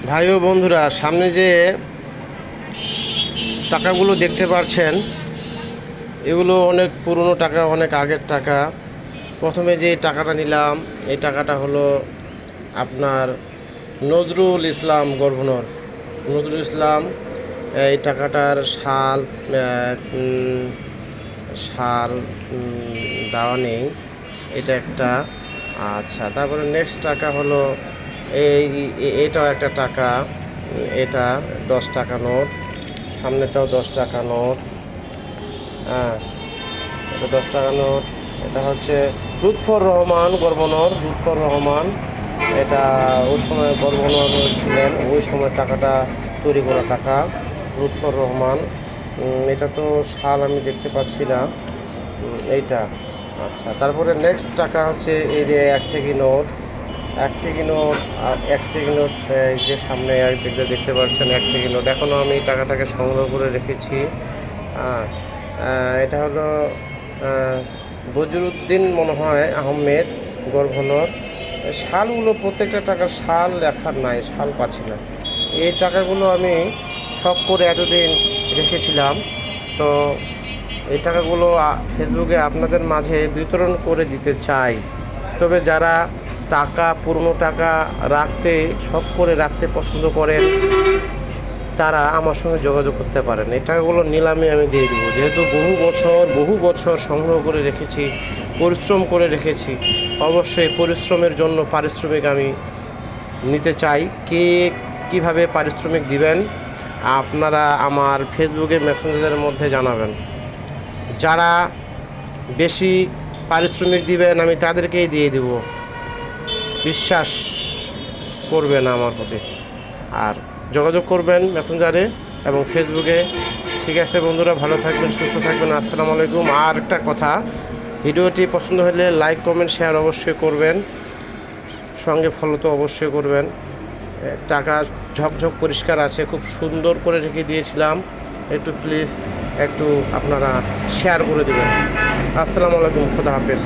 ভাই ও বন্ধুরা, সামনে যে টাকাগুলো দেখতে পাচ্ছেন, এগুলো অনেক পুরনো টাকা, অনেক আগের টাকা। প্রথমে যে টাকাটা নিলাম, এই টাকাটা হলো আপনার নজরুল ইসলাম গভর্নর। নজরুল ইসলাম, এই টাকাটার সাল সাল দেওয়া নেই, এটা একটা। আচ্ছা, তারপরে নেক্সট টাকা হলো এটাও একটা টাকা, এটা 10 টাকা নোট। সামনেটাও 10 টাকা নোট। হ্যাঁ, এটা 10 টাকা নোট। এটা হচ্ছে লুৎফর রহমান গভর্নর, লুৎফর রহমান। এটা ওই সময় গভর্নর ছিলেন, ওই সময় টাকাটা তৈরি করা টাকা, লুৎফর রহমান। এটা তো সাল আমি দেখতে পাচ্ছি না, এইটা। আচ্ছা, তারপরে নেক্সট টাকা হচ্ছে এই যে 1 টাকা নোট। 1 টাকা নোট, আর 1 টাকা নোট, এই যে সামনে দেখতে পাচ্ছেন 1 টাকা নোট। এখনও আমি টাকাটাকে সংগ্রহ করে রেখেছি। এটা হলো বজরুদ্দিন মনে হয় আহমেদ গভর্নর। সালগুলো, প্রত্যেকটা টাকার সাল লেখার নাই, সাল পাচ্ছি না। এই টাকাগুলো আমি শখ করে এতদিন রেখেছিলাম, তো এই টাকাগুলো ফেসবুকে আপনাদের মাঝে বিতরণ করে দিতে চাই। তবে যারা টাকা, পুরনো টাকা রাখতে, শখ করে রাখতে পছন্দ করেন, তারা আমার সঙ্গে যোগাযোগ করতে পারেন। এই টাকাগুলো নিলামে আমি দিয়ে দেবো, যেহেতু বহু বছর সংগ্রহ করে রেখেছি, পরিশ্রম করে রেখেছি। অবশ্যই পরিশ্রমের জন্য পারিশ্রমিক আমি নিতে চাই। কীভাবে পারিশ্রমিক দিবেন আপনারা আমার ফেসবুকে মেসেঞ্জারের মধ্যে জানাবেন। যারা বেশি পারিশ্রমিক দিবেন আমি তাদেরকেই দিয়ে দেব, বিশ্বাস করবেন আমার প্রতি। আর যোগাযোগ করবেন মেসেঞ্জারে এবং ফেসবুকে। ঠিক আছে বন্ধুরা, ভালো থাকবেন, সুস্থ থাকবেন। আসসালামু আলাইকুম। আর একটা কথা, ভিডিওটি পছন্দ হলে লাইক, কমেন্ট, শেয়ার অবশ্যই করবেন, সঙ্গে ফলো তো অবশ্যই করবেন। টাকা ঝকঝক পরিষ্কার আছে, খুব সুন্দর করে রেখে দিয়েছিলাম। একটু প্লিজ একটু আপনারা শেয়ার করে দেবেন। আসসালামু আলাইকুম, খোদা হাফেজ।